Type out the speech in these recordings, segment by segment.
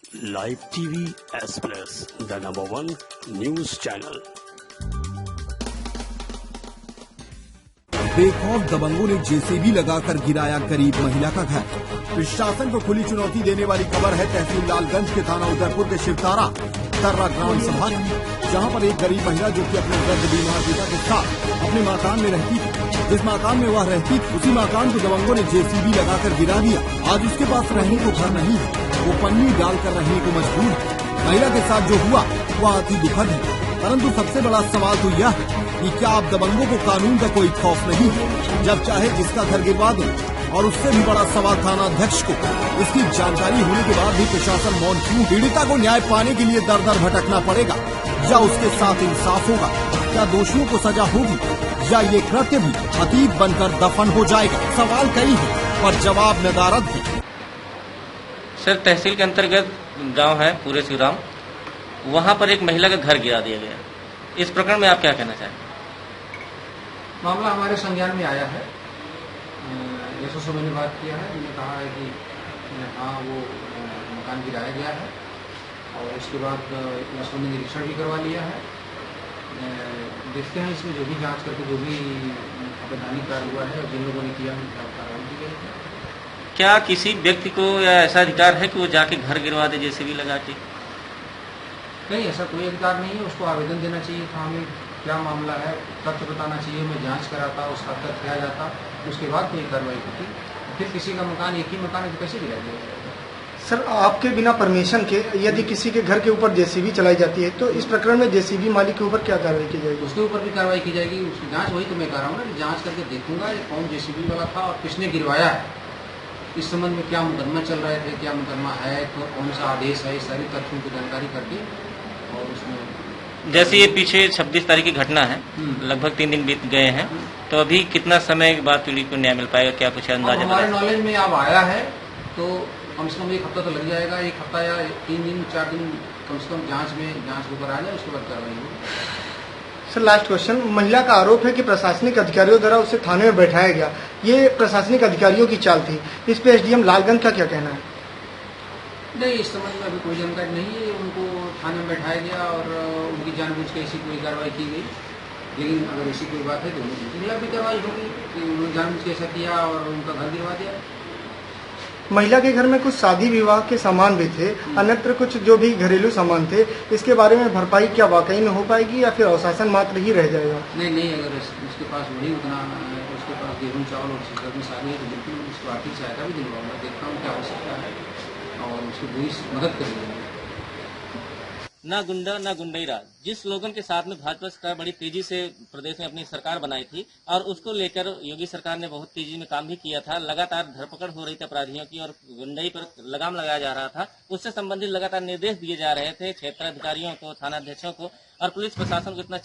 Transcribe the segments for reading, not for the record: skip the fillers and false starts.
Live TV S plus the number 1 news channel. बेखौफ दबंगों ने जेसीबी लगाकर गिराया गरीब महिला का घर। प्रशासन को खुली चुनौती देने वाली खबर है तहसील लालगंज के थाना उदयपुर के शिवतारा दर्रा ग्राम सभा की, जहां पर एक गरीब महिला जो कि अपने वृद्ध बीमार पिता के साथ अपने मकान में रहती थी, जिस मकान में वह रहती थी उसी मकान को दबंगों ने जेसीबी लगाकर गिरा दिया। आज उसके पास रहने को घर नहीं है, वो पन्नी डालकर रहने को मजबूर है। महिला के साथ जो हुआ वह अति दुखद है, परंतु सबसे बड़ा सवाल तो यह है कि क्या अब दबंगों को कानून का कोई खौफ नहीं है, जब चाहे जिसका घर गिरवा दो। और उससे भी बड़ा सवाल थाना अध्यक्ष को इसकी जानकारी होने के बाद भी प्रशासन मौन क्यों? पीड़िता को न्याय पाने के लिए दर दर भटकना पड़ेगा या उसके साथ इंसाफ होगा? क्या दोषियों को सजा होगी या ये कृत्य भी अतीत बनकर दफन हो जाएगा? सवाल कई है पर जवाब नदारद है। सर, तहसील के अंतर्गत गांव है पूरे श्रीराम, वहां पर एक महिला का घर गिरा दिया गया। इस प्रकरण में आप क्या कहना चाहेंगे? मामला हमारे संज्ञान में आया है। एसओ मैंने बात किया है, उन्होंने कहा है कि हाँ वो मकान गिराया गया है और उसके बाद एसओ ने निरीक्षण भी करवा लिया है। देखते हैं इसमें जो भी जांच करके जो भी अवैधानिक कार्य हुआ है और जिन लोगों ने किया है कार्रवाई की गई है। क्या किसी व्यक्ति को या ऐसा अधिकार है कि वो जाके घर गिरवा दे जेसीबी लगा के? नहीं, ऐसा कोई अधिकार नहीं है। उसको आवेदन देना चाहिए था, हमें क्या मामला है तथ्य बताना चाहिए, मैं जांच कराता, उसका तथ्य आ जाता, उसके बाद कोई कार्रवाई होती। फिर किसी का मकान, एक ही मकान है तो कैसे गिरा दिया जाएगा? सर, आपके बिना परमिशन के यदि किसी के घर के ऊपर जेसीबी चलाई जाती है तो इस प्रकरण में जेसीबी मालिक के ऊपर क्या कार्रवाई की जाएगी? उसके ऊपर भी कार्रवाई की जाएगी। उसकी जांच वही तो मैं कर रहा हूँ ना, जांच करके देखूंगा कौन जेसीबी वाला था और किसने गिरवाया है, इस संबंध में क्या मुकदमा चल रहे थे, क्या मुकदमा है, तो कौन सा आदेश है, इस सारी तथ्यों की जानकारी करके और उसमें जैसे ये पीछे 26 तारीख की घटना है, लगभग 3 दिन बीत गए हैं, तो अभी कितना समय के बाद पीड़ित को न्याय मिल पाएगा, क्या कुछ अंदाजा? हमारे नॉलेज में अब आया है तो कम से कम 1 हफ्ता तो लग जाएगा। 1 हफ्ता या 3 दिन 4 दिन कम से कम जांच ऊपर आ जाए, उसके बाद कार्रवाई होगी। सर, लास्ट क्वेश्चन, महिला का आरोप है कि प्रशासनिक अधिकारियों द्वारा उसे थाने में बैठाया गया, ये प्रशासनिक अधिकारियों की चाल थी। इस पे एसडीएम लालगंज का क्या कहना है? नहीं, इस संबंध में अभी कोई जानकारी नहीं है। उनको थाने में बैठाया गया और उनकी जानबूझ के ऐसी कोई कार्रवाई की गई, लेकिन अगर ऐसी कोई बात है तो उनके खिलाफ भी कार्रवाई होगी कि उन्होंने जानबूझ के ऐसा किया और उनका घर गिरवा दिया। महिला के घर में कुछ शादी विवाह के सामान भी थे, अन्यत्र कुछ जो भी घरेलू सामान थे, इसके बारे में भरपाई क्या वाकई में हो पाएगी या फिर अवशासन मात्र ही रह जाएगा? नहीं, अगर उसके पास वही उतना, उसके पास गेहूँ चावल और चीज़ में शादी है तो बिल्कुल उसको आर्थिक सहायता भी दिलवाऊंगा। देखता हूँ क्या हो सकता है और उसकी पूरी मदद करेंगे। ना गुंडा ना गुंडई राज, जिस स्लोगन के साथ में भाजपा सरकार बड़ी तेजी से प्रदेश में अपनी सरकार बनाई थी और उसको लेकर योगी सरकार ने बहुत तेजी में काम भी किया था। लगातार धरपकड़ हो रही थी अपराधियों की और गुंडई पर लगाम लगाया जा रहा था। उससे संबंधित लगातार निर्देश दिए जा रहे थे क्षेत्राधिकारियों को, थाना अध्यक्षों को और पुलिस प्रशासन को इतना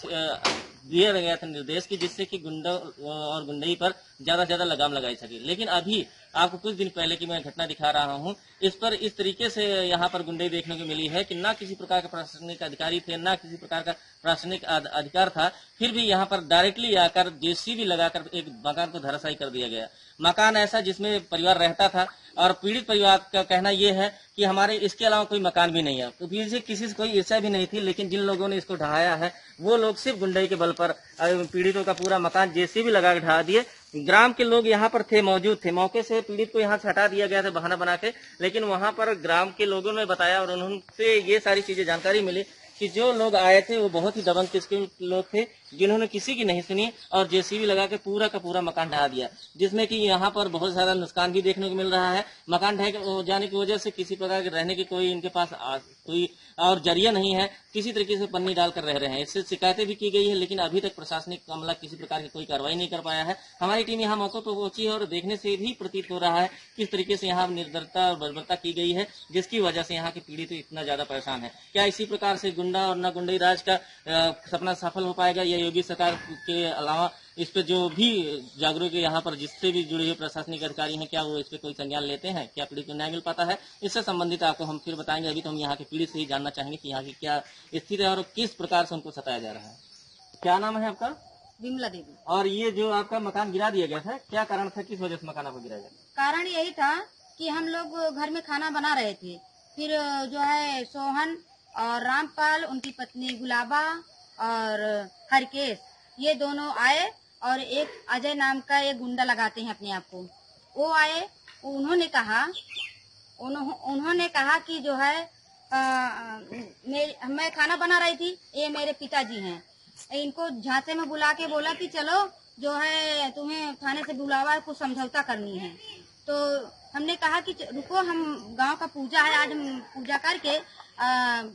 दिया गया था निर्देश की जिससे कि गुंडा और गुंडई पर ज्यादा से ज्यादा लगाम लगाई सके। लेकिन अभी आपको कुछ दिन पहले की मैं घटना दिखा रहा हूं, इस पर इस तरीके से यहाँ पर गुंडई देखने को मिली है कि ना किसी प्रकार के प्रशासनिक अधिकारी थे, ना किसी प्रकार का प्रशासनिक अधिकार था, फिर भी यहाँ पर डायरेक्टली आकर जेसीबी लगाकर एक मकान को धराशायी कर दिया गया। मकान ऐसा जिसमें परिवार रहता था और पीड़ित परिवार का कहना यह है कि हमारे इसके अलावा कोई मकान भी नहीं है। तो पीछे किसी से कोई ईर्ष्या भी नहीं थी, लेकिन जिन लोगों ने इसको ढहाया है वो लोग सिर्फ गुंडई के बल पर पीड़ितों का पूरा मकान जेसीबी लगा के ढहा दिए। ग्राम के लोग यहाँ पर थे, मौजूद थे, मौके से पीड़ित को यहाँ से हटा दिया गया था बहाना बना के, लेकिन वहाँ पर ग्राम के लोगों ने बताया और उनसे ये सारी चीजें जानकारी मिली कि जो लोग आए थे वो बहुत ही दबंग किस्म के लोग थे जिन्होंने किसी की नहीं सुनी और जेसीबी लगा के पूरा का पूरा मकान ढहा दिया, जिसमें कि यहाँ पर बहुत ज्यादा नुकसान भी देखने को मिल रहा है। मकान ढह जाने की वजह से किसी प्रकार के रहने की कोई इनके पास कोई और जरिया नहीं है, किसी तरीके से पन्नी डालकर रह रहे हैं। इससे शिकायतें भी की गई है, लेकिन अभी तक प्रशासनिक अमला किसी प्रकार की कोई कार्रवाई नहीं कर पाया है। हमारी टीम यहाँ मौके पर पहुंची है और देखने से भी प्रतीत हो रहा है किस तरीके से यहाँ निर्दयता और बर्बरता की गई है, जिसकी वजह से यहाँ के पीड़ित इतना ज्यादा परेशान है। क्या इसी प्रकार से गुंडा और न गुंडई राज का सपना सफल हो पाएगा या योगी सरकार के अलावा इस पे जो भी जागरूक यहाँ पर जिससे भी जुड़े हुए प्रशासनिक अधिकारी हैं, क्या वो इस पे कोई संज्ञान लेते हैं, क्या पीड़ित को न्याय मिल पाता है? इससे संबंधित आपको हम फिर बताएंगे। अभी तो हम यहाँ के पीड़ित से ही जानना चाहेंगे कि यहाँ की क्या स्थिति है और किस प्रकार से उनको सताया जा रहा है। क्या नाम है आपका? विमला देवी। और ये जो आपका मकान गिरा दिया गया था, क्या कारण था, किस वजह से मकान आपको गिराया गया? कारण यही था कि हम लोग घर में खाना बना रहे थे फिर जो है सोहन और रामपाल, उनकी पत्नी गुलाबा और हरकेश, ये दोनों आए और एक अजय नाम का एक गुंडा लगाते हैं अपने आप को, वो आए। उन्होंने कहा कि जो है मैं खाना बना रही थी, ये मेरे पिताजी हैं, इनको झांसे में बुला के बोला कि चलो जो है तुम्हें थाने से बुलावा है, कुछ समझौता करनी है। तो हमने कहा कि रुको, हम गांव का पूजा है, आज हम पूजा करके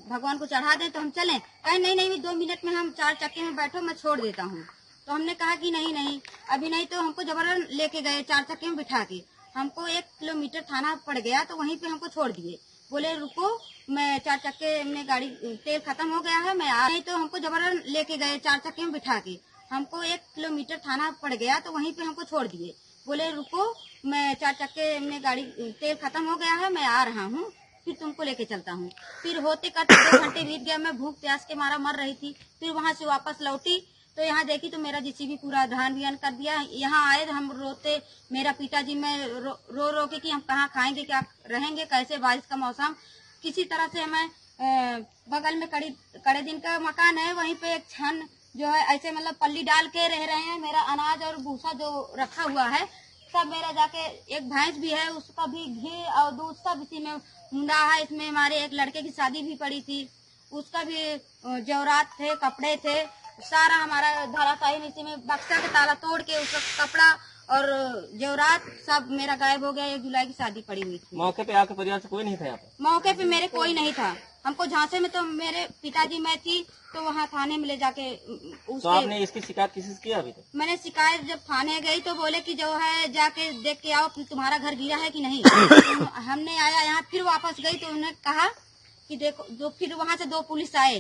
भगवान को चढ़ा दें तो हम चलें। कहे नहीं 2 मिनट में हम 4 चक्के में बैठो, मैं छोड़ देता हूँ। तो हमने कहा कि नहीं अभी नहीं। तो हमको जबरन लेके गए 4 चक्के में बिठा के, हमको 1 किलोमीटर थाना पड़ गया, तो वहीं पे हमको छोड़ दिए। बोले रुको, मैं 4 चक्के में गाड़ी तेल खत्म हो गया है, मैं आ नहीं। तो हमको जबरन लेके गए 4 चक्के में बिठा के, हमको 1 किलोमीटर थाना पड़ गया, तो वहीं पे हमको छोड़ दिए। बोले रुको, मैं 4 चक्के में गाड़ी तेल खत्म हो गया है, मैं आ रहा हूँ, फिर तुमको लेके चलता हूँ। फिर होते करते 2 घंटे बीत गया, मैं भूख प्यास के मारा मर रही थी। फिर वहाँ से वापस लौटी तो यहाँ देखी तो मेरा जेसीबी पूरा धान बियान कर दिया। यहाँ आए हम रोते, मेरा पिताजी मैं रो के कि हम कहाँ खाएंगे, क्या रहेंगे, कैसे, बारिश का मौसम। किसी तरह से हमें बगल में कड़े दिन का मकान है, वहीं पे एक छन जो है ऐसे मतलब पल्ली डाल के रह रहे हैं। मेरा अनाज और भूसा जो रखा हुआ है सब मेरा, जाके एक भैंस भी है, उसका भी घी और दूध सब इसी में मुंडा है। इसमें हमारे एक लड़के की शादी भी पड़ी थी, उसका भी जेवरात थे, कपड़े थे, सारा हमारा धराशायी इसी में बक्सा के ताला तोड़ के उसका कपड़ा और जेवरात सब मेरा गायब हो गया। 1 जुलाई की शादी पड़ी हुई थी। मौके पे आपके परिवार से कोई नहीं था यहाँ पे? मौके पे मेरे कोई नहीं था। हमको झांसे में तो मेरे पिताजी मैं थी, तो वहाँ थाने में ले जाके तो आपने इसकी शिकायत किसी से किया अभी तक? मैंने शिकायत जब थाने गई तो बोले कि जो है जाके देख के आओ तुम्हारा घर गिरा है कि नहीं। तो हमने आया यहाँ, फिर वापस गई तो उन्होंने कहा कि देखो, फिर वहाँ से 2 पुलिस आए,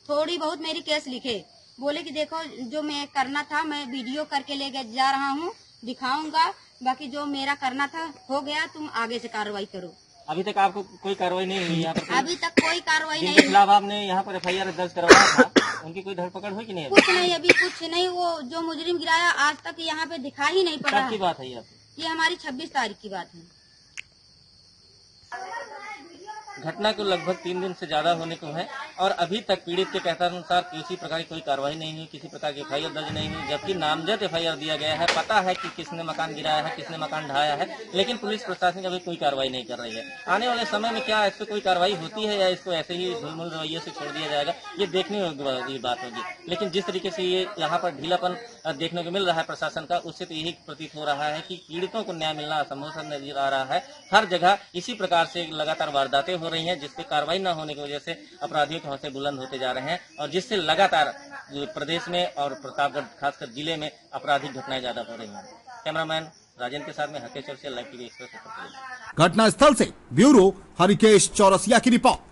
थोड़ी बहुत मेरी केस लिखे, बोले कि देखो जो मैं करना था मैं वीडियो करके ले जा रहा हूँ, दिखाऊंगा, बाकी जो मेरा करना था हो गया, तुम आगे से कार्रवाई करो। अभी तक आपको कोई कार्रवाई नहीं हुई यहाँ पर? अभी तक कोई कार्रवाई नहीं। जिनके खिलाफ आपने यहाँ पर FIR दर्ज करवाया था, उनकी कोई धरपकड़ हुई कि नहीं? कुछ नहीं, अभी कुछ नहीं। वो जो मुजरिम गिराया आज तक यहाँ पे दिखा ही नहीं पड़ा। कब की बात है ये हमारी 26 तारीख की बात है। घटना को लगभग 3 दिन से ज्यादा होने को है और अभी तक पीड़ित के कहतानुसार किसी प्रकार की कोई कार्रवाई नहीं हुई, किसी प्रकार की FIR दर्ज नहीं हुई, जबकि नामजद FIR दिया गया है। पता है कि किसने मकान गिराया है, किसने मकान ढाया है, लेकिन पुलिस प्रशासन अभी कोई कार्रवाई नहीं कर रही है। आने वाले समय में क्या इस पर कोई कार्रवाई होती है या इसको ऐसे ही ढुलमुल रवैये से छोड़ दिया जाएगा, ये देखने वाली बात होगी। लेकिन जिस तरीके से ये यहाँ पर ढीलापन देखने को मिल रहा है प्रशासन का, उससे तो यही प्रतीत हो रहा है कि पीड़ितों को न्याय मिलना असंभव सा नजर आ रहा है। हर जगह इसी प्रकार से लगातार वारदातें हो रही हैं, जिसपे कार्रवाई न होने की वजह से अपराधियों के हौसले बुलंद होते जा रहे हैं और जिससे लगातार प्रदेश में और प्रतापगढ़ खासकर जिले में आपराधिक घटनाएं ज्यादा हो रही हैं। कैमरामैन राजेंद्र के साथ में हकेश्वर से लाइव टीवी एक्सप्रेस। घटनास्थल से ब्यूरो हरिकेश चौरसिया की रिपोर्ट।